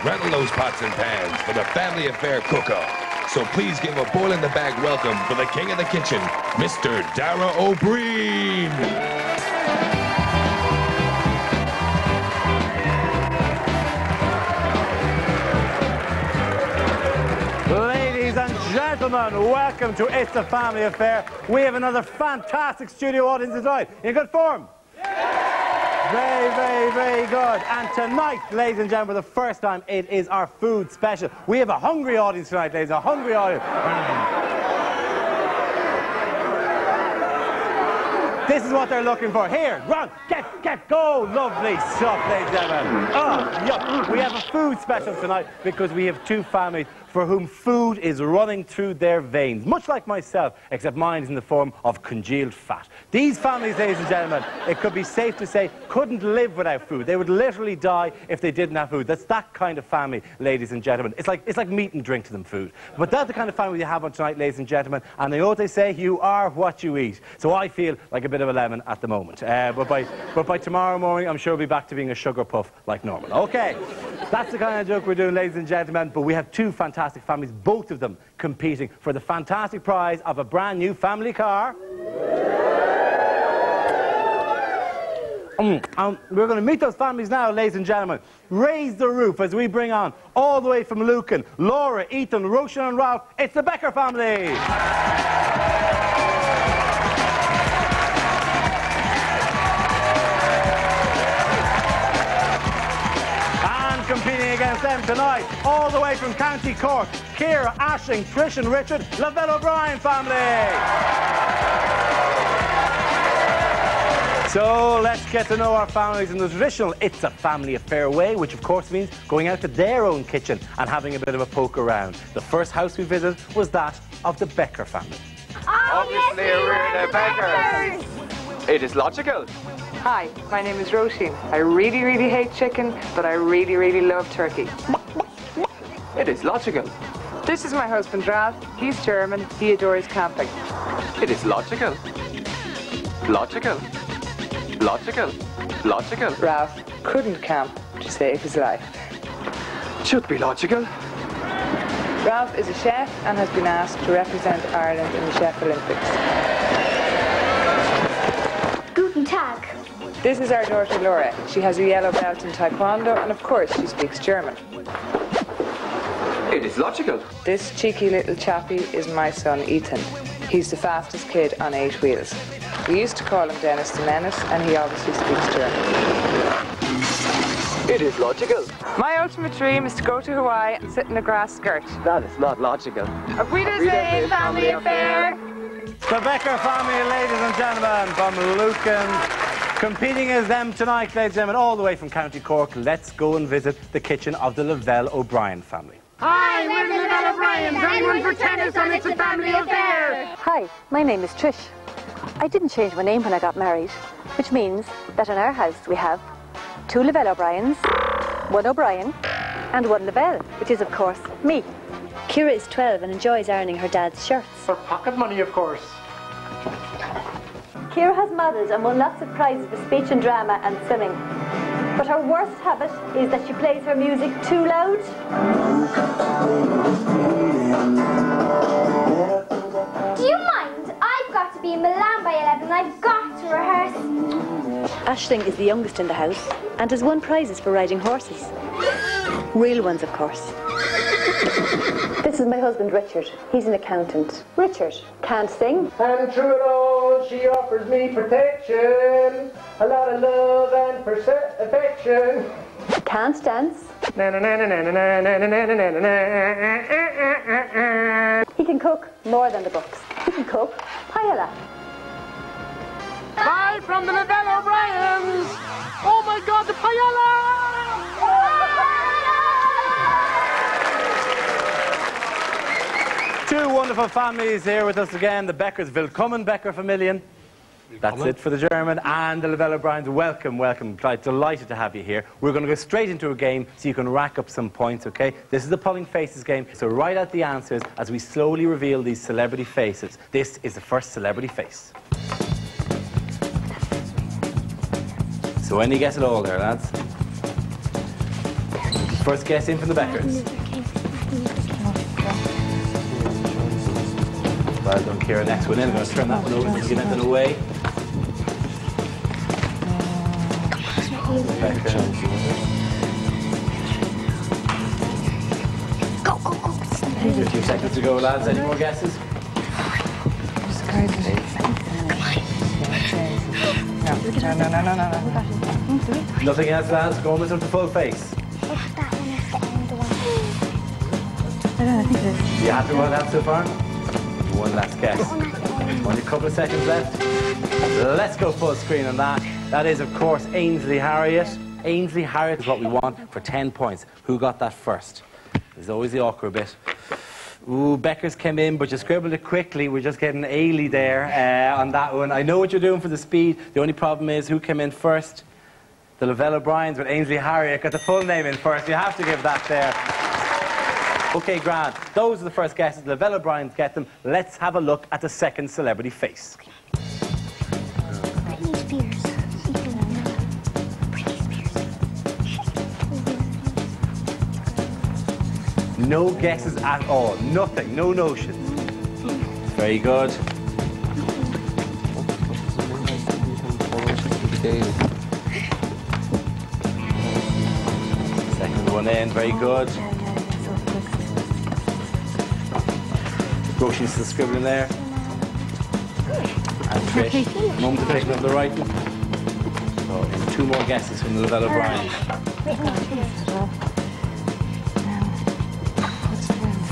rattle those pots and pans for the family affair cook-off. So please give a boil-in-the-bag welcome for the king of the kitchen, Mr. Lavelle-O'Brien. Ladies and gentlemen, welcome to It's a Family Affair. We have another fantastic studio audience tonight. In good form? Very, very, very good. And tonight, ladies and gentlemen, for the first time, it is our food special. We have a hungry audience tonight, ladies, a hungry audience. This is what they're looking for. Here, run, get, go. Lovely stuff, ladies and gentlemen. Oh, yup. We have a food special tonight because we have two families for whom food is running through their veins, much like myself, except mine is in the form of congealed fat. These families, ladies and gentlemen, it could be safe to say, couldn't live without food. They would literally die if they didn't have food. That's that kind of family, ladies and gentlemen. It's like meat and drink to them, food. But that's the kind of family you have on tonight, ladies and gentlemen. And they know what they say, you are what you eat. So I feel like a bit of a lemon at the moment. But by tomorrow morning, I'm sure we'll be back to being a sugar puff like normal. Okay, that's the kind of joke we're doing, ladies and gentlemen. But we have two fantastic families, both of them competing for the fantastic prize of a brand new family car. We're going to meet those families now, ladies and gentlemen. Raise the roof as we bring on, all the way from Lucan, Laura, Ethan, Roshan and Ralph. It's the Becker family. Competing against them tonight, all the way from County Cork, Ciara, Aisling, Trish and Richard, Lavelle-O'Brien family. So let's get to know our families in the traditional It's a Family Affair way, which of course means going out to their own kitchen and having a bit of a poke around. The first house we visited was that of the Becker family. Obviously we're the Beckers. It is logical. Hi, my name is Roisin. I really, really hate chicken, but I really, really love turkey. It is logical. This is my husband, Ralph. He's German. He adores camping. It is logical. Logical. Logical. Logical. Ralph couldn't camp to save his life. Should be logical. Ralph is a chef and has been asked to represent Ireland in the Chef Olympics. Guten Tag. This is our daughter Laura. She has a yellow belt in Taekwondo and of course she speaks German. It is logical. This cheeky little chappie is my son Ethan. He's the fastest kid on 8 wheels. We used to call him Dennis the Menace and he obviously speaks German. It is logical. My ultimate dream is to go to Hawaii and sit in a grass skirt. That is not logical. A Wiedersehen family affair. The Becker family, ladies and gentlemen, from Lucan. Competing as them tonight, ladies and gentlemen, all the way from County Cork. Let's go and visit the kitchen of the Lavelle-O'Brien family. Hi, we're the Lavelle-O'Briens. Anyone for tennis and It's a Family Affair. Hi, my name is Trish. I didn't change my name when I got married, which means that in our house we have 2 Lavelle-O'Briens, 1 O'Brien, and 1 Lavelle, which is, of course, me. Ciara is 12 and enjoys ironing her dad's shirts. For pocket money, of course. Ciara has modelled and won lots of prizes for speech and drama and swimming. But her worst habit is that she plays her music too loud. Do you mind? I've got to be in Milan by 11 and I've got to rehearse. Aisling is the youngest in the house and has won prizes for riding horses. Real ones, of course. This is my husband, Richard. He's an accountant. Richard can't sing. And through it all, she offers me protection, a lot of love and affection. Can't dance. He can cook more than the books. He can cook paella. Bye from the Lavelle-O'Briens. Oh my God, the paella! Two wonderful families here with us again. The Beckers, Willkommen Becker Familien. That's it for the German. And the Lavelle-O'Briens, welcome, welcome. Delighted to have you here. We're going to go straight into a game so you can rack up some points, okay? This is the Pulling Faces game. So write out the answers as we slowly reveal these celebrity faces. This is the first celebrity face. So when you get it all there, lads. First guess in from the Beckers. Well done, Ciara. Next one in. I'm going to turn that one over so you can get that away. Beckers. Go, go, go. 15 seconds to go, lads. Any more guesses? No. Nothing else, lads? Go on with the full face. That one is the end one. I don't know, I think it is. You happy with that so far? One last guess. Only a couple of seconds left. Let's go full screen on that. That is, of course, Ainsley Harriott. Ainsley Harriott is what we want for 10 points. Who got that first? There's always the awkward bit. Ooh, Beckers came in, but you scribbled it quickly. We're just getting Ailey there on that one. I know what you're doing for the speed. The only problem is who came in first? The Lavelle-O'Briens, but Ainsley Harriott got the full name in first. You have to give that there. Okay, grand. Those are the first guesses. The Lavelle-O'Briens get them. Let's have a look at the second celebrity face. Britney Spears. No guesses at all. Nothing. No notions. Very good. Second one in. Very good. Roshan's still scribbling there. And Trish. Moment of picking up the right one. So, 2 more guesses from the Lavelle-O'Brien.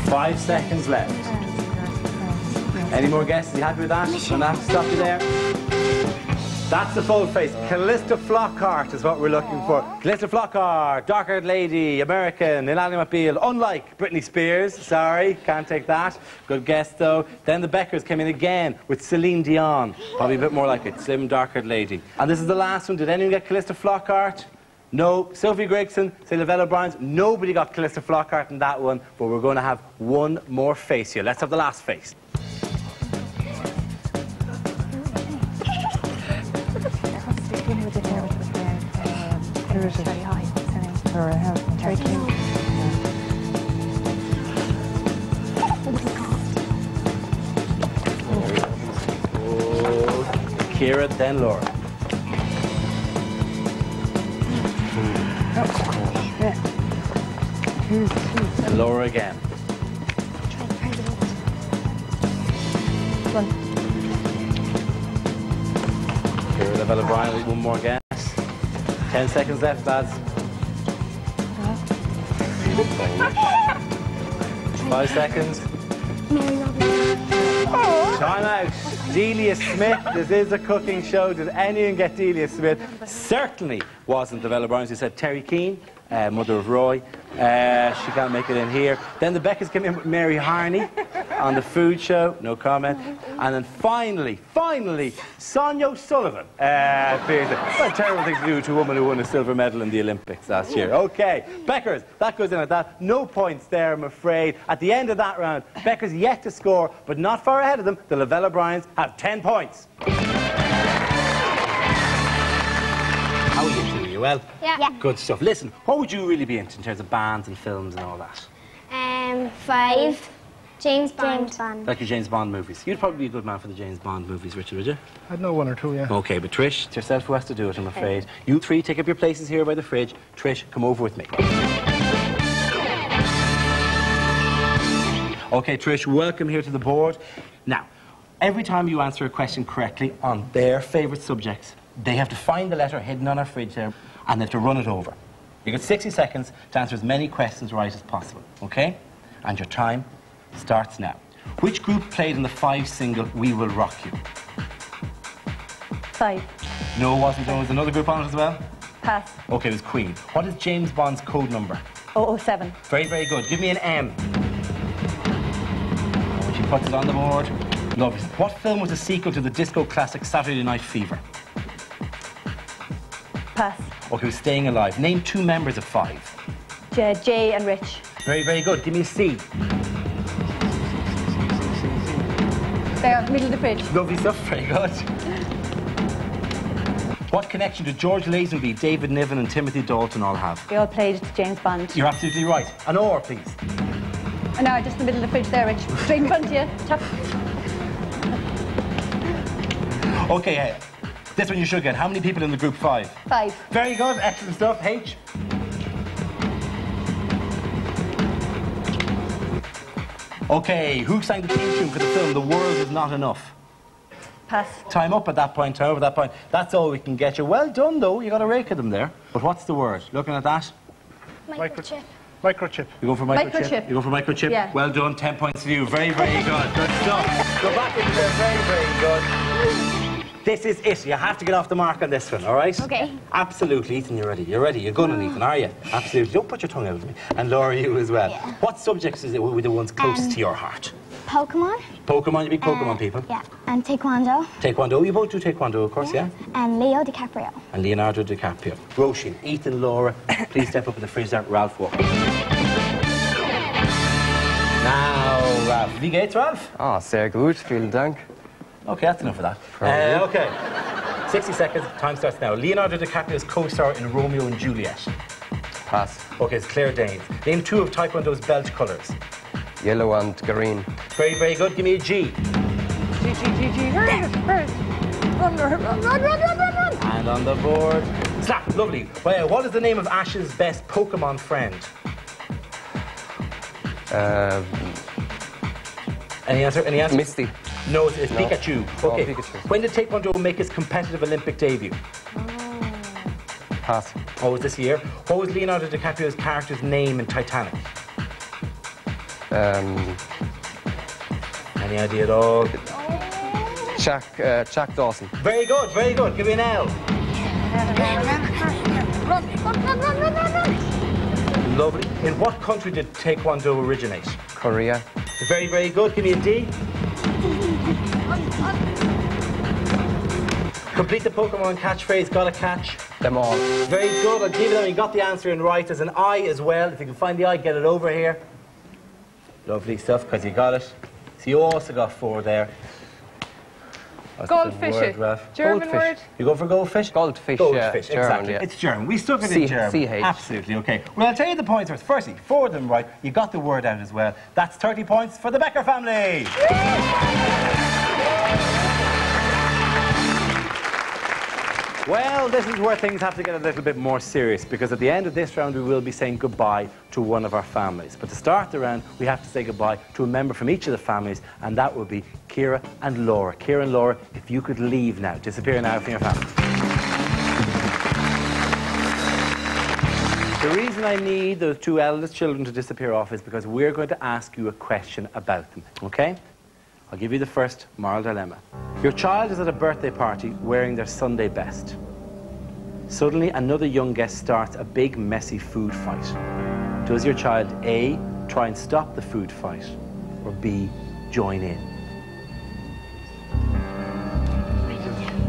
5 seconds left. Any more guesses? You happy with that? I'm gonna have to stop you there. That's the full face. Callista Flockhart is what we're looking for. Callista Flockhart, dark-haired lady, American, inanimate, unlike Britney Spears. Sorry, can't take that. Good guess though. Then the Beckers came in again with Celine Dion. Probably a bit more like it. Slim, dark-haired lady. And this is the last one. Did anyone get Callista Flockhart? No. Sophie Gregson, say Lavelle-O'Briens. Nobody got Callista Flockhart in that one, but we're going to have one more face here. Let's have the last face. Ciara, then Laura. And Laura again. Ciara, Lavelle-O'Brien, one more guess. 10 seconds left, lads. 5 seconds. Time out. Delia Smith. This is a cooking show. Did anyone get Delia Smith? Certainly wasn't the Lavelle-O'Briens. Who said Terry Keane, mother of Roy. She can't make it in here. Then the Beckers came in with Mary Harney on the food show. No comment. And then finally, Sonia O'Sullivan. What a terrible thing to do to a woman who won a silver medal in the Olympics last year. Okay, Beckers, that goes in at that. No points there, I'm afraid. At the end of that round, Beckers yet to score, but not far ahead of them. The Lavelle-O'Briens have 10 points. How are you doing? You well? Yeah. Good stuff. Listen, what would you really be into in terms of bands and films and all that? 5. James Bond. Like your James Bond movies. You'd probably be a good man for the James Bond movies, Richard, would you? I'd know 1 or 2, yeah. Okay, but Trish, it's yourself who has to do it, I'm afraid. You 3 take up your places here by the fridge. Trish, come over with me. Okay, Trish, welcome here to the board. Now, every time you answer a question correctly on their favourite subjects, they have to find the letter hidden on our fridge there, and they have to run it over. You get 60 seconds to answer as many questions right as possible, okay? And your time starts now. Which group played in the 5 single We Will Rock You? 5. No, it wasn't. There was another group on it as well? Pass. Okay, it was Queen. What is James Bond's code number? 007. Very, very good. Give me an M. She puts it on the board. Lovely. What film was a sequel to the disco classic Saturday Night Fever? Pass. Okay, who's Staying Alive? Name 2 members of 5. Jay and Rich. Very, very good. Give me a C. There, middle of the fridge. Lovely stuff. Very good. What connection did George Lazenby, David Niven and Timothy Dalton all have? They all played James Bond. You're absolutely right. An oar, please. And now, just in the middle of the fridge there, Rich. Straight in front of you. Chop. Okay, this one you should get. How many people in the group? 5. 5. Very good, excellent stuff. H. Okay, who sang the theme tune for the film The World Is Not Enough? Pass. Time up at that point, time over that point. That's all we can get you. Well done, though. You got a rake of them there. But what's the word? Looking at that? Microchip. Microchip. You go for microchip? Microchip. You go for microchip? Yeah. Well done, 10 points for you. Very, very good. Good stuff. Go back into there. Very, very good. This is it. You have to get off the mark on this one, all right? Okay. Absolutely. Ethan, you're ready. You're ready. You're good on Ethan, are you? Absolutely. Don't put your tongue out at me. And Laura, you as well. Yeah. What subjects is it were the ones closest to your heart? Pokemon. Pokemon, you big Pokemon people. Yeah. And Taekwondo. Taekwondo, you both do Taekwondo, of course, yeah? And Leo DiCaprio. And Leonardo DiCaprio. Roisin, Ethan, Laura, please step up in the fridge there. Ralph, walk. Now, Ralph. Wie geht's, Ralph? Ah, sehr gut, vielen Dank. Okay, that's enough of that. Okay. 60 seconds, time starts now. Leonardo DiCaprio's co-star in Romeo and Juliet. Pass. Okay, it's Claire Danes. Name 2 of Taekwondo's belt colours. Yellow and green. Very, very good. Give me a G. G. Hurry, hurry. Run, run, run, run, run, run, run. And on the board. Slap, lovely. Well, what is the name of Ash's best Pokemon friend? Any answer? Any answer? Misty. No, it's Pikachu. Okay. Oh, Pikachu. When did Taekwondo make his competitive Olympic debut? Pass. Oh, was this year? What was Leonardo DiCaprio's character's name in Titanic? Any idea at all? Jack Dawson. Very good, very good. Give me an L. Run, run, run, run, run, run. Lovely. In what country did Taekwondo originate? Korea. Very, very good. Give me a D. Complete the Pokemon catchphrase, gotta catch. Them all. Very good. I'll give you that. You got the answer in right. There's an I as well. If you can find the I, get it over here. Lovely stuff, because you got it. So you also got 4 there. What's the Goldfish. word, Ralph? German Goldfish. word. You go for goldfish? Goldfish, Goldfish, yeah. exactly. German, yeah. It's German. We stuck it in German. CH. Absolutely, okay. Well, I'll tell you the points first. Firstly, 4 of them right. You got the word out as well. That's 30 points for the Becker family. Well, this is where things have to get a little bit more serious, because at the end of this round we will be saying goodbye to one of our families. But to start the round, we have to say goodbye to a member from each of the families, and that will be Ciara and Laura. Ciara and Laura, if you could leave now, disappear now from your family. The reason I need those 2 eldest children to disappear off is because we're going to ask you a question about them, okay? I'll give you the first moral dilemma. Your child is at a birthday party wearing their Sunday best. Suddenly, another young guest starts a big, messy food fight. Does your child A, try and stop the food fight, or B, join in?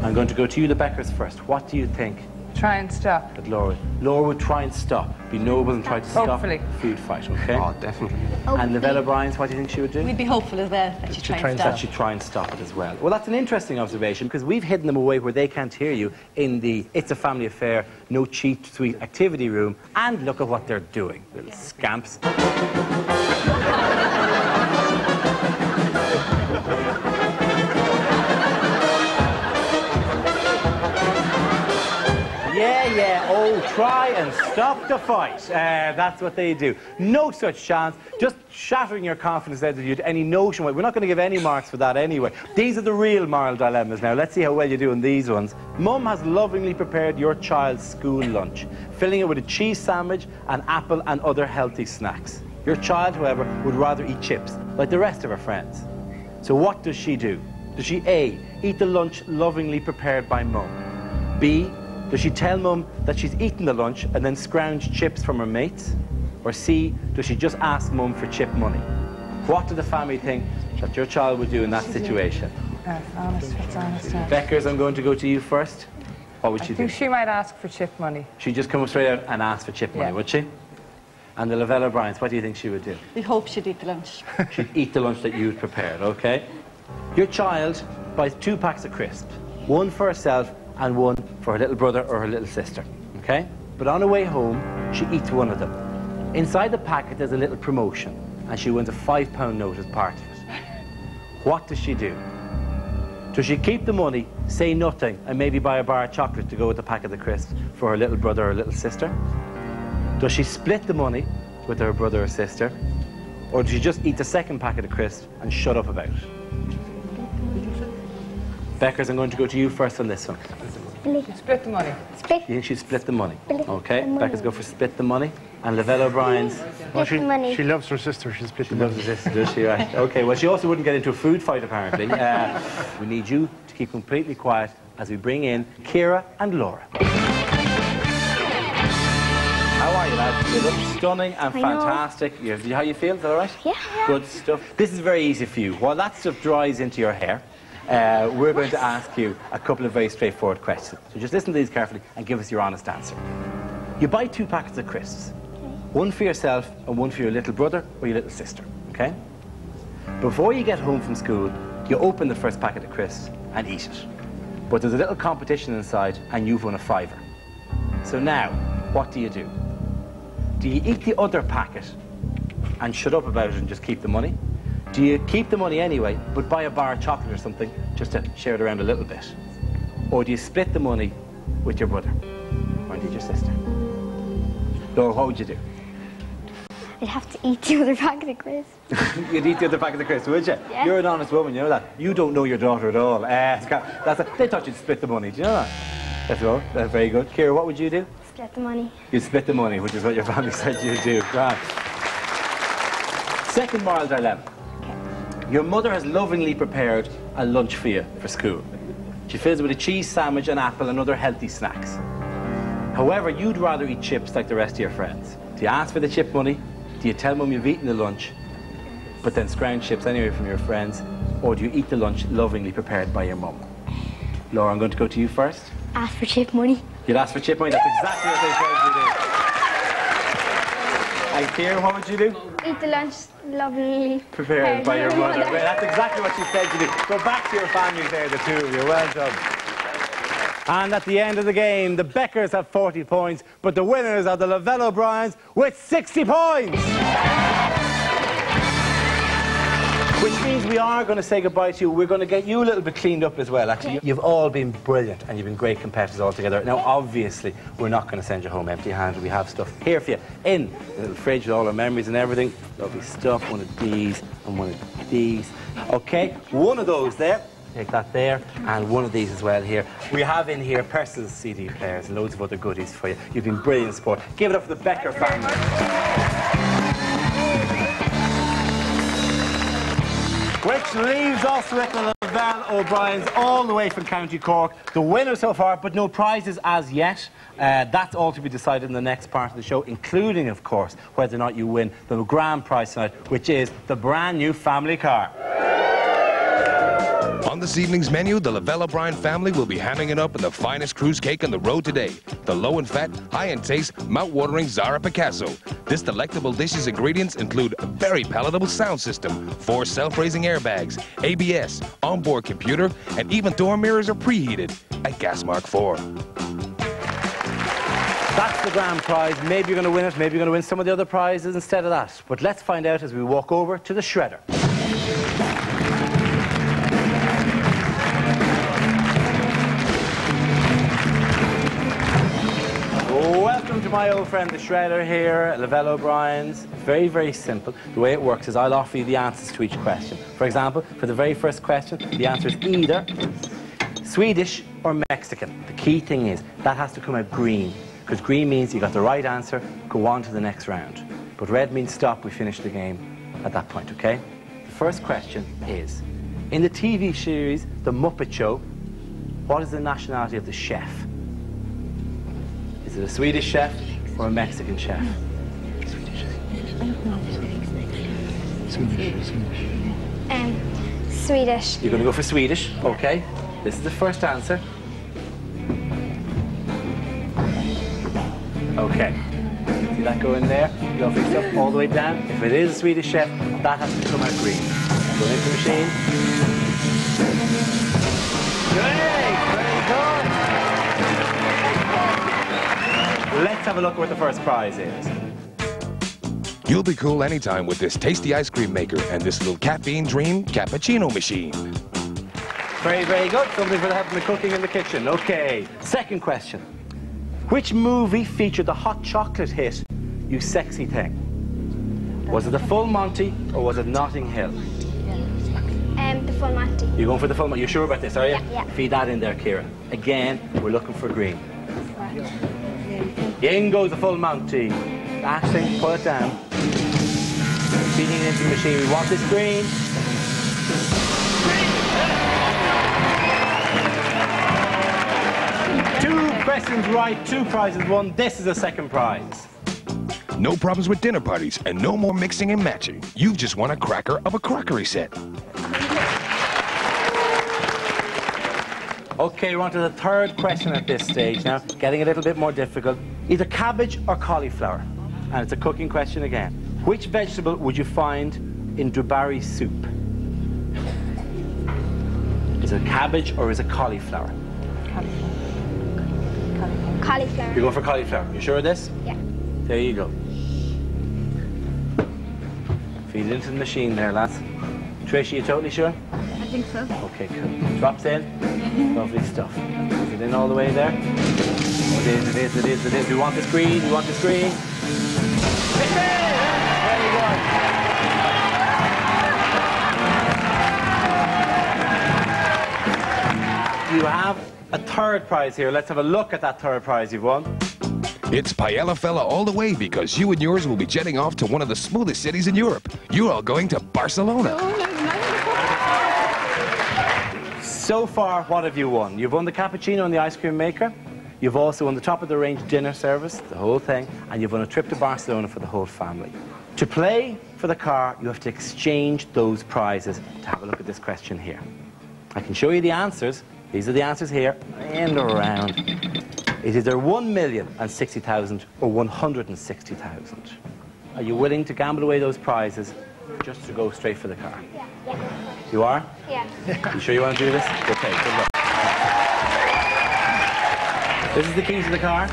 I'm going to go to you, the Beckers, first. What do you think? Try and stop. That Laura would try and stop, be noble and try to stop Hopefully. the food fight, okay? Oh, definitely. And Lavelle-O'Brien, what do you think she would do? We'd be hopeful as well that she'd try and stop. That she'd try and stop it as well. Well, that's an interesting observation, because we've hidden them away where they can't hear you in the It's a Family Affair, no cheat, sweet activity room, and look at what they're doing, little scamps. Yeah, oh, try and stop the fight. That's what they do. No such chance. Just shattering your confidence out of you to any notion. We're not going to give any marks for that anyway. These are the real moral dilemmas now. Let's see how well you do in these ones. Mum has lovingly prepared your child's school lunch, filling it with a cheese sandwich, an apple and other healthy snacks. Your child, however, would rather eat chips, like the rest of her friends. So what does she do? Does she A, eat the lunch lovingly prepared by Mum? B, does she tell Mum that she's eaten the lunch and then scrounge chips from her mates? Or C, does she just ask Mum for chip money? What do the family think that your child would do in that situation? It's honest. Yeah. Beckers, I'm going to go to you first. What would she do? I think she might ask for chip money. She'd just come straight out and ask for chip money, would she? And the Lavelle-O'Briens, what do you think she would do? We hope she'd eat the lunch. She'd eat the lunch that you'd prepared, okay? Your child buys 2 packs of crisps, one for herself and one for her little brother or her little sister, okay? But on her way home, she eats one of them. Inside the packet, there's a little promotion, and she wins a £5 note as part of it. What does she do? Does she keep the money, say nothing, and maybe buy a bar of chocolate to go with the packet of crisps for her little brother or little sister? Does she split the money with her brother or sister? Or does she just eat the second packet of crisps and shut up about it? Beckers, I'm going to go to you first on this one. Split the money. Split. You think she'd split the money? Okay, Beckers go for split the money. And Lavelle-O'Brien's... Split the money. She loves her sister. She split the She money. loves her sister, does she? Right. Okay, well, she also wouldn't get into a food fight, apparently. We need you to keep completely quiet as we bring in Ciara and Laura. How are you, lads? You look stunning and fantastic. How you feel? Is that all right? Yeah. Good stuff. This is very easy for you. While that stuff dries into your hair, we're going to ask you a couple of very straightforward questions. So just listen to these carefully and give us your honest answer. You buy 2 packets of crisps. One for yourself and one for your little brother or your little sister, okay? Before you get home from school, you open the first packet of crisps and eat it. But there's a little competition inside and you've won a £5. So now, what do? Do you eat the other packet and shut up about it and just keep the money? Do you keep the money anyway, but buy a bar of chocolate or something just to share it around a little bit? Or do you split the money with your brother or indeed your sister? Laura, what would you do? I'd have to eat the other packet of crisps. You'd eat the other packet of crisps, would you? Yeah. You're an honest woman, you know that. You don't know your daughter at all. They thought you'd split the money, do you know that? That's all. That's very good. Ciara, what would you do? Split the money. You'd split the money, which is what your family said you'd do. Right. Second moral dilemma. Okay. Your mother has lovingly prepared a lunch for you for school. She fills it with a cheese sandwich, an apple, and other healthy snacks. However, you'd rather eat chips like the rest of your friends. Do you ask for the chip money? Do you tell Mum you've eaten the lunch, but then scrounge chips anyway from your friends? Or do you eat the lunch lovingly prepared by your mum? Laura, I'm going to go to you first. Ask for chip money. You'd ask for chip money? That's exactly what they said you do. And Ciara, what would you do? Eat the lunch lovingly Prepared by your mother. Well, that's exactly what she said you do. Go back to your families there, the two of you. Well done. And at the end of the game, the Beckers have 40 points, but the winners are the Lavelle-O'Briens with 60 points. Which means we are going to say goodbye to you. We're going to get you a little bit cleaned up as well. Actually, you've all been brilliant and you've been great competitors all together. Now, obviously, we're not going to send you home empty-handed. We have stuff here for you in the little fridge with all our memories and everything. Lovely stuff. One of these and one of these. Okay, one of those there. Take that there, and one of these as well here. We have in here personal CD players and loads of other goodies for you. You've been brilliant sport. Give it up for the Becker family. Which leaves us with the Lavelle-O'Briens all the way from County Cork. The winner so far, but no prizes as yet. That's all to be decided in the next part of the show, including, of course, whether or not you win the grand prize tonight, which is the brand new family car. On this evening's menu, the Lavelle-O'Brien family will be hamming it up in the finest cruise cake on the road today. The low in fat, high in taste, mouth-watering Zara Picasso. This delectable dish's ingredients include a very palatable sound system, 4 self-raising airbags, ABS, onboard computer, and even door mirrors are preheated at Gas Mark 4. That's the grand prize. Maybe you're going to win it, maybe you're going to win some of the other prizes instead of that. But let's find out as we walk over to the shredder. Welcome to my old friend the Shredder here at Lavelle-O'Brien's. Very, very simple. The way it works is I'll offer you the answers to each question. For example, for the very first question, the answer is either Swedish or Mexican. The key thing is that has to come out green, because green means you got the right answer, go on to the next round. But red means stop, we finish the game at that point, okay? The first question is, in the TV series The Muppet Show, what is the nationality of the chef? Is it a Swedish chef or a Mexican chef? Swedish. You're going to go for Swedish, okay. This is the first answer. Okay. See that go in there? Lovely stuff, all the way down. If it is a Swedish chef, that has to come out green. Go into the machine. Great, very good. let's have a look at what the first prize is. You'll be cool anytime with this tasty ice cream maker and this little caffeine dream cappuccino machine. Very, very good. Something for the help in the cooking in the kitchen. Okay, second question. Which movie featured the hot chocolate hit, You Sexy Thing? Was it The Full Monty or was it Notting Hill? The Full Monty. You're going for The Full Monty? You're sure about this, are you? Yeah. Feed that in there, Ciara. Again, we're looking for green. In goes The Full Monty. Ashling, pull it down. Feeding it into the machine. We want this green. Two questions right, two prizes won. This is the second prize. No problems with dinner parties and no more mixing and matching. You've just won a cracker of a crockery set. Okay, we're on to the third question at this stage now. Getting a little bit more difficult. Either cabbage or cauliflower. And it's a cooking question again. Which vegetable would you find in Dubarry soup? Is it cabbage or is it cauliflower? Cauliflower. You're going for cauliflower. You sure of this? Yeah. There you go. Feed it into the machine there, lads. Trish, are you totally sure? I think so. Okay, cool. Drops in. Lovely stuff. Is it in all the way there? Oh, it is, it is, it is, it is. We want this green, we want this green. Very good. You have a third prize here. Let's have a look at that third prize you've won. It's Paella Fella all the way because you and yours will be jetting off to one of the smoothest cities in Europe. You're all going to Barcelona. So far, what have you won? You've won the cappuccino and the ice cream maker. You've also won the top-of-the-range dinner service, the whole thing, and you've won a trip to Barcelona for the whole family. To play for the car, you have to exchange those prizes. To have a look at this question here. I can show you the answers. These are the answers here and around. It is either 1,060,000 or 160,000. Are you willing to gamble away those prizes just to go straight for the car? Yeah. You are? Yeah. You sure you want to do this? Okay, good luck. This is the key to the car.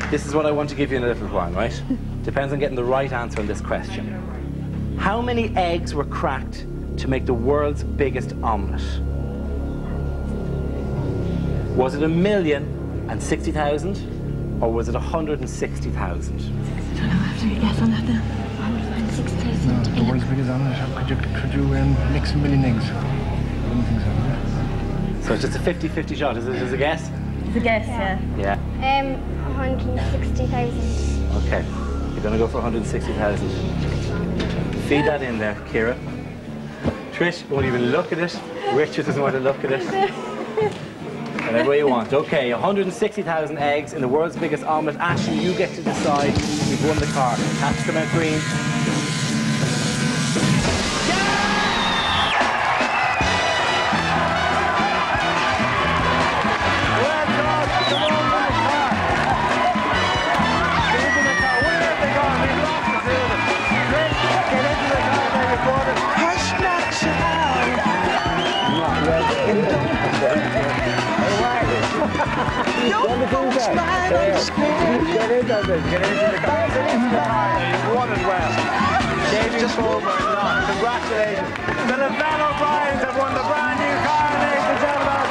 This is what I want to give you in a little while, right? Depends on getting the right answer on this question. How many eggs were cracked to make the world's biggest omelette? Was it 1,060,000 or was it 160,000? I don't know, I have to guess on that then. 160,000. No, the world's biggest omelette. Could you mix a million eggs? I don't think so, yeah. So it's just a 50-50 shot, is it as a guess? It's a guess, yeah. Yeah. 160,000. Okay, you're going to go for 160,000. Feed that in there, Ciara. Trish won't even look at it. Richard doesn't want to look at it. Whatever way you want. Okay, 160,000 eggs in the world's biggest omelette. Ashley, you get to decide. You've won the car. Has to come out green. Get into the car. You've won as well. Shaving over and not. Congratulations. The Lavelle-O'Briens have won the brand new car, ladies and gentlemen.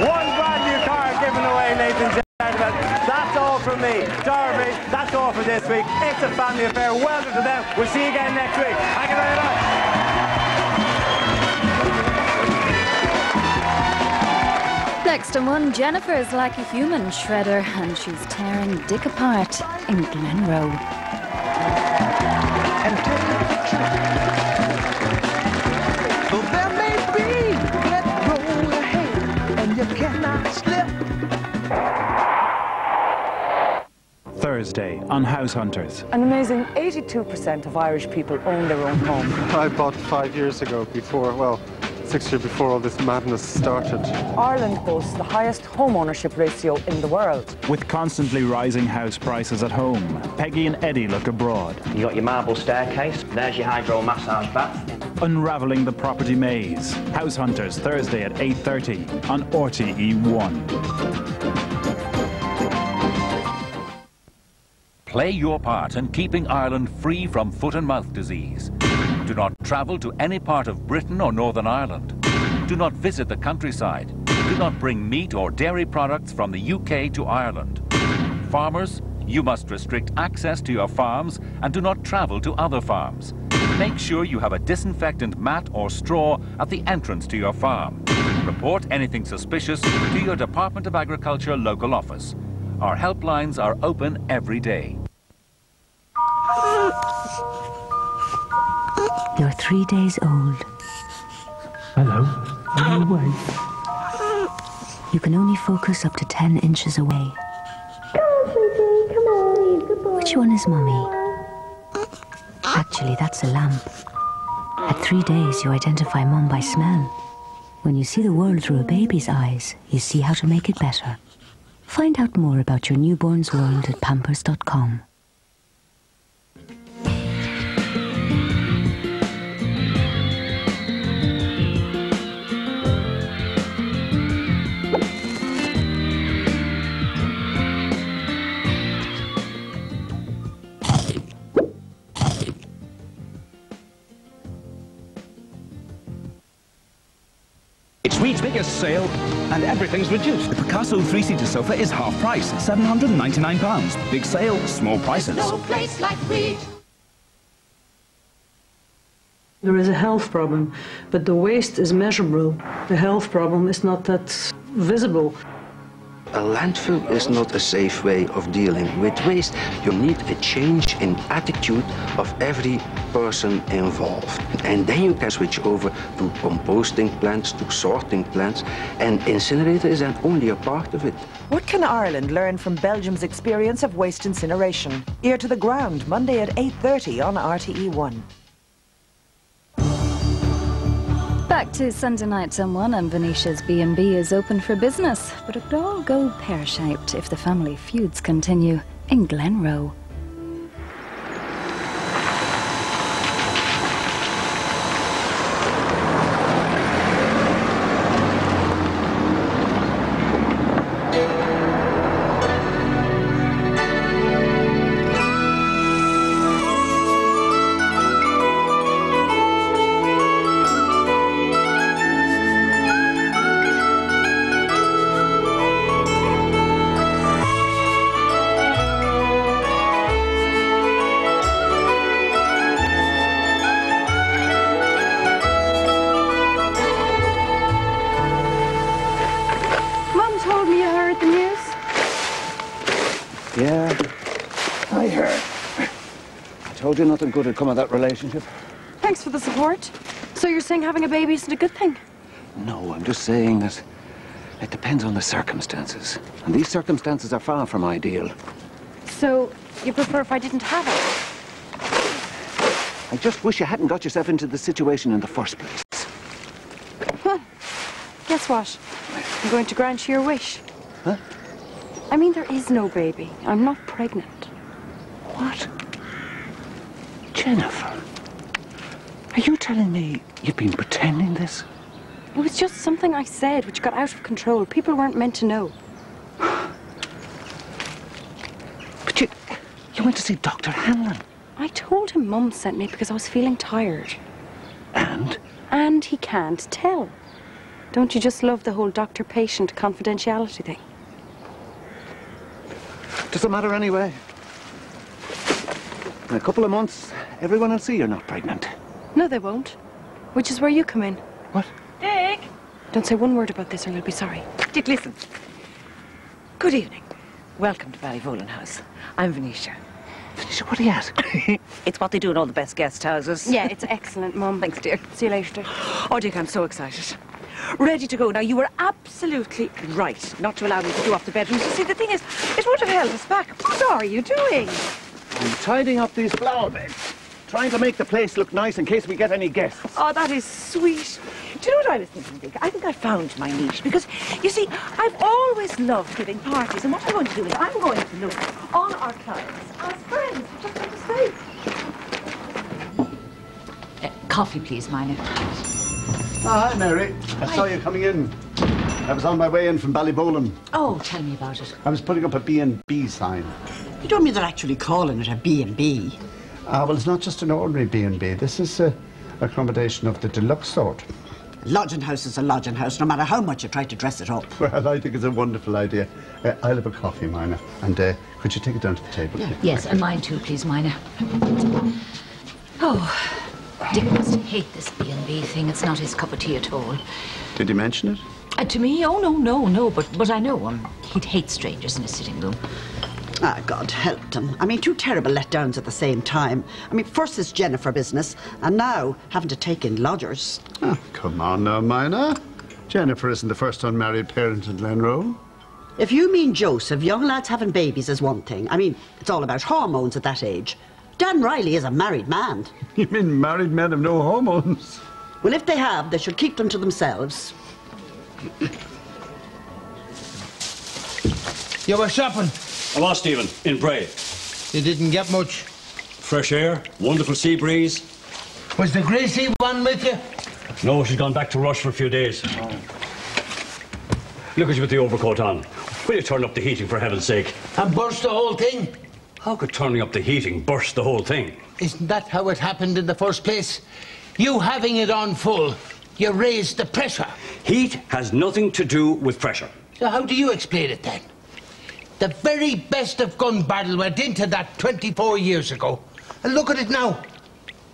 One brand new car given away, ladies and gentlemen. That's all from me. Darby, that's all for this week. It's a family affair. Well done to them. We'll see you again next week. Thank you very much. Next on one, Jennifer is like a human shredder and she's tearing Dick apart in Glenroe. Well, there may be Glenroe ahead and you cannot slip. Thursday on House Hunters. An amazing 82% of Irish people own their own home. I bought 5 years ago before, well, 6 years before all this madness started. Ireland boasts the highest home ownership ratio in the world. With constantly rising house prices at home, Peggy and Eddie look abroad. You got your marble staircase, there's your hydro massage bath. Unravelling the property maze. House Hunters, Thursday at 8:30 on RTE1. Play your part in keeping Ireland free from foot and mouth disease. Do not travel to any part of Britain or Northern Ireland. Do not visit the countryside. Do not bring meat or dairy products from the UK to Ireland. Farmers, you must restrict access to your farms and do not travel to other farms. Make sure you have a disinfectant mat or straw at the entrance to your farm. Report anything suspicious to your Department of Agriculture local office. Our helplines are open every day. You're 3 days old. Hello, are you awake? You can only focus up to 10 inches away. Come on, sweetie, come on. Good boy. Which one is Mummy? Actually, that's a lamp. At 3 days, you identify Mum by smell. When you see the world through a baby's eyes, you see how to make it better. Find out more about your newborn's world at pampers.com. It's Reed's biggest sale, and everything's reduced. The Picasso three-seater sofa is half price, £799. Big sale, small prices. No place like Reed. There is a health problem, but the waste is measurable. The health problem is not that visible. A landfill is not a safe way of dealing with waste. You need a change in attitude of every person involved. And then you can switch over to composting plants, to sorting plants, and incinerator is then only a part of it. What can Ireland learn from Belgium's experience of waste incineration? Ear to the Ground, Monday at 8:30 on RTE1. Back to Sunday night, someone, and Venetia's B&B is open for business, but it could all go pear-shaped if the family feuds continue in Glenroe. Yeah, I heard. I told you nothing good had come of that relationship. Thanks for the support. So you're saying having a baby isn't a good thing? No, I'm just saying that it depends on the circumstances. And these circumstances are far from ideal. So you prefer if I didn't have it? I just wish you hadn't got yourself into the situation in the first place. Well, guess what? I'm going to grant you your wish. Huh? I mean, there is no baby. I'm not pregnant. What? Jennifer, are you telling me you've been pretending this? It was just something I said which got out of control. People weren't meant to know. But you went to see Dr. Hanlon. I told him Mum sent me because I was feeling tired. And? And he can't tell. Don't you just love the whole doctor-patient confidentiality thing? Does it matter anyway? In a couple of months, everyone will see you're not pregnant. No, they won't. Which is where you come in. What? Dick! Don't say one word about this or you'll be sorry. Dick, listen. Good evening. Welcome to Ballyvolan House. I'm Venetia. Venetia, what are you at? It's what they do in all the best guest houses. Yeah, it's excellent, Mum. Thanks, dear. See you later, Dick. Oh, Dick, I'm so excited. Ready to go. Now, you were absolutely right not to allow me to do off the bedrooms. You see, the thing is, it would have held us back. What are you doing? I'm tidying up these flower beds. Trying to make the place look nice in case we get any guests. Oh, that is sweet. Do you know what I was thinking, Dick? I think I found my niche because, you see, I've always loved giving parties, and what I'm going to do is I'm going to look at all our clients as friends, just like to say. Coffee, please, Minor. Hi, Mary. I saw you coming in. I was on my way in from Ballybolan. Oh, tell me about it. I was putting up a B&B sign. You don't mean they're actually calling it a B&B? Well, it's not just an ordinary B&B. This is accommodation of the deluxe sort. Lodging house is a lodging house, no matter how much you try to dress it up. Well, I think it's a wonderful idea. I'll have a coffee, Mina. And could you take it down to the table? Yeah. Yes, and mine too, please, Mina. Oh, Dick must hate this B&B thing. It's not his cup of tea at all. Did you mention it? To me? Oh, no, but I know him. He'd hate strangers in his sitting room. Ah, God helped him. I mean, two terrible letdowns at the same time. I mean, first this Jennifer business, and now having to take in lodgers. Oh, come on now, Mina. Jennifer isn't the first unmarried parent in Glenroe. If you mean Joseph, young lads having babies is one thing. I mean, it's all about hormones at that age. Dan Riley is a married man. You mean married men have no hormones? Well, if they have, they should keep them to themselves. You were shopping? I was, Stephen, in Bray. You didn't get much? Fresh air, wonderful sea breeze. Was the Gracie one with you? No, she's gone back to Rush for a few days. Look at you with the overcoat on. Will you turn up the heating, for heaven's sake? And burst the whole thing? How could turning up the heating burst the whole thing? Isn't that how it happened in the first place? You having it on full, you raised the pressure. Heat has nothing to do with pressure. So how do you explain it then? The very best of gun barrel went into that 24 years ago. And look at it now.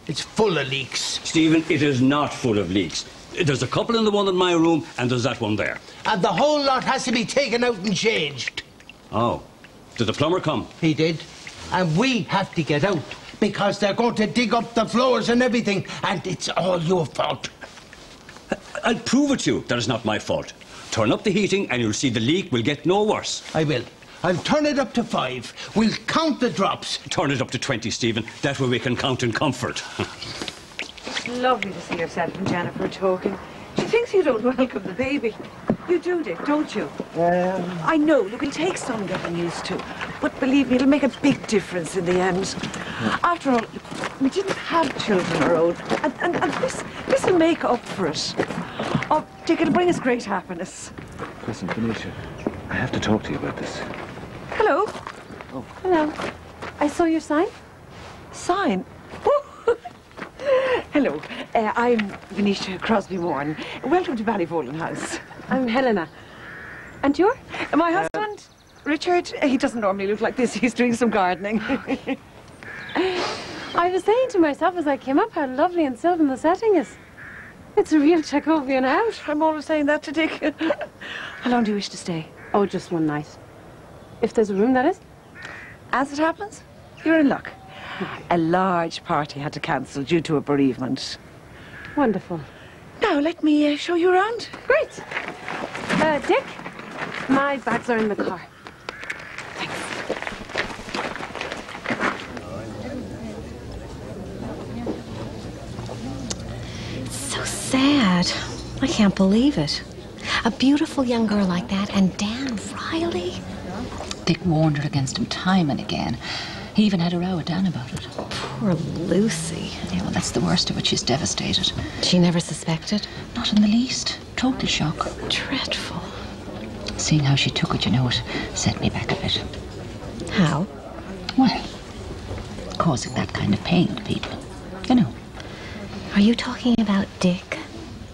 It's full of leaks. Stephen, it is not full of leaks. There's a couple in the one in my room, and there's that one there. And the whole lot has to be taken out and changed. Oh. Did the plumber come? He did. And we have to get out, because they're going to dig up the floors and everything, and it's all your fault. I'll prove it to you that it's not my fault. Turn up the heating, and you'll see the leak will get no worse. I will. I'll turn it up to 5. We'll count the drops. Turn it up to 20, Stephen. That way we can count in comfort. Lovely to see yourself and Jennifer talking. She thinks you don't welcome the baby. You do, Dick, don't you? I know. Look, it'll take some getting used to. But believe me, it'll make a big difference in the end. After all, we didn't have children our own. And this will make up for it. Oh, Dick, it'll bring us great happiness. Listen, Venetia, I have to talk to you about this. Hello. Oh. Hello. I saw your sign. Sign? Hello. I'm Venetia Crosby-Moore. Welcome to Ballyvolan House. I'm Helena. And you're? My husband, Richard. He doesn't normally look like this. He's doing some gardening. I was saying to myself as I came up how lovely and sylvan the setting is. It's a real Chekhovian house. I'm always saying that to Dick. How long do you wish to stay? Oh, just one night. If there's a room, that is. As it happens, you're in luck. A large party had to cancel due to a bereavement. Wonderful. Now, let me show you around. Great. Dick, my bags are in the car. So sad. I can't believe it. A beautiful young girl like that, and Dan Riley. Dick warned her against him time and again. He even had a row with Dan about it. Poor Lucy. Yeah, well, that's the worst of it. She's devastated. She never suspected? Not in the least. Total shock. Dreadful. Seeing how she took it, you know, it set me back a bit. How? Well, causing that kind of pain to people. You know. Are you talking about Dick?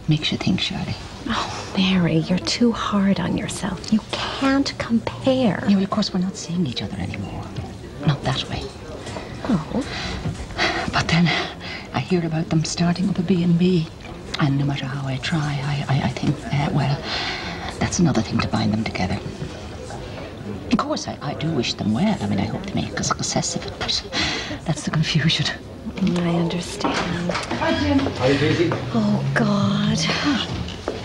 Makes you think, Shirley. Oh, Mary, you're too hard on yourself. You can't compare. Yeah, well, of course, we're not seeing each other anymore. Not that way. Oh. But then I hear about them starting up a B&B. And no matter how I try, I think, well, that's another thing to bind them together. Of course, I do wish them well. I mean, I hope they make a success of it, but that's the confusion. I understand. Hi, Jim. Hi, Daisy. Oh, God.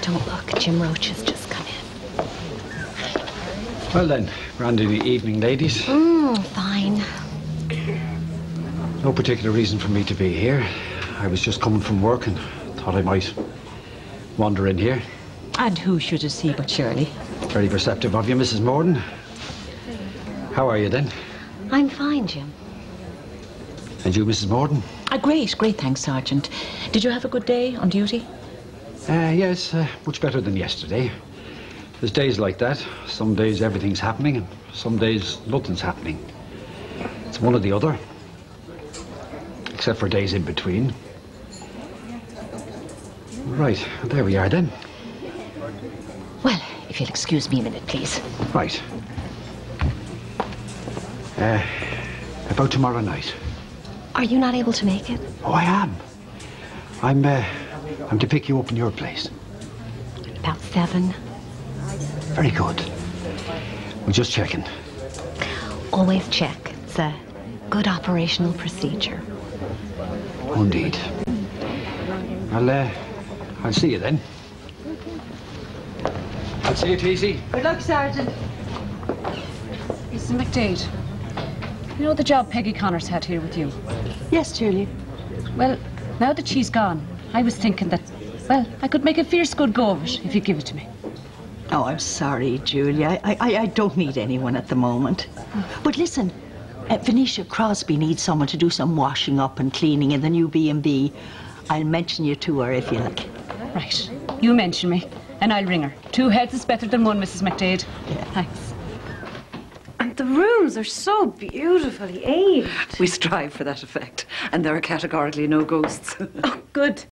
Don't look. Jim Roach has just come in. Well then, grand evening, ladies. Fine. No particular reason for me to be here. I was just coming from work and thought I might wander in here. And who should it see but Shirley? Very perceptive of you, Mrs. Morden. How are you then? I'm fine, Jim. And you, Mrs. Morden? Great, thanks, Sergeant. Did you have a good day on duty? Yes, much better than yesterday. There's days like that. Some days everything's happening and some days nothing's happening. It's one or the other. Except for days in between. Right, there we are then. Well, if you'll excuse me a minute, please. Right. About tomorrow night. Are you not able to make it? Oh, I am. I'm to pick you up in your place. About 7. Very good. We're just checking. Always check. It's a good operational procedure. Indeed. I'll see you then. I'll see you, Teasy. Good luck, Sergeant. Mrs. McDade, you know the job Peggy Connors had here with you? Yes, Julie. Well, now that she's gone, I was thinking that, well, I could make a fierce good go of it if you give it to me. Oh, I'm sorry, Julia. I don't need anyone at the moment. But listen, Venetia Crosby needs someone to do some washing up and cleaning in the new B&B. I'll mention you to her if you like. Right. You mention me, and I'll ring her. 2 heads is better than 1, Mrs. McDade. Yeah. Thanks. And the rooms are so beautifully aged. We strive for that effect, and there are categorically no ghosts. Oh, good.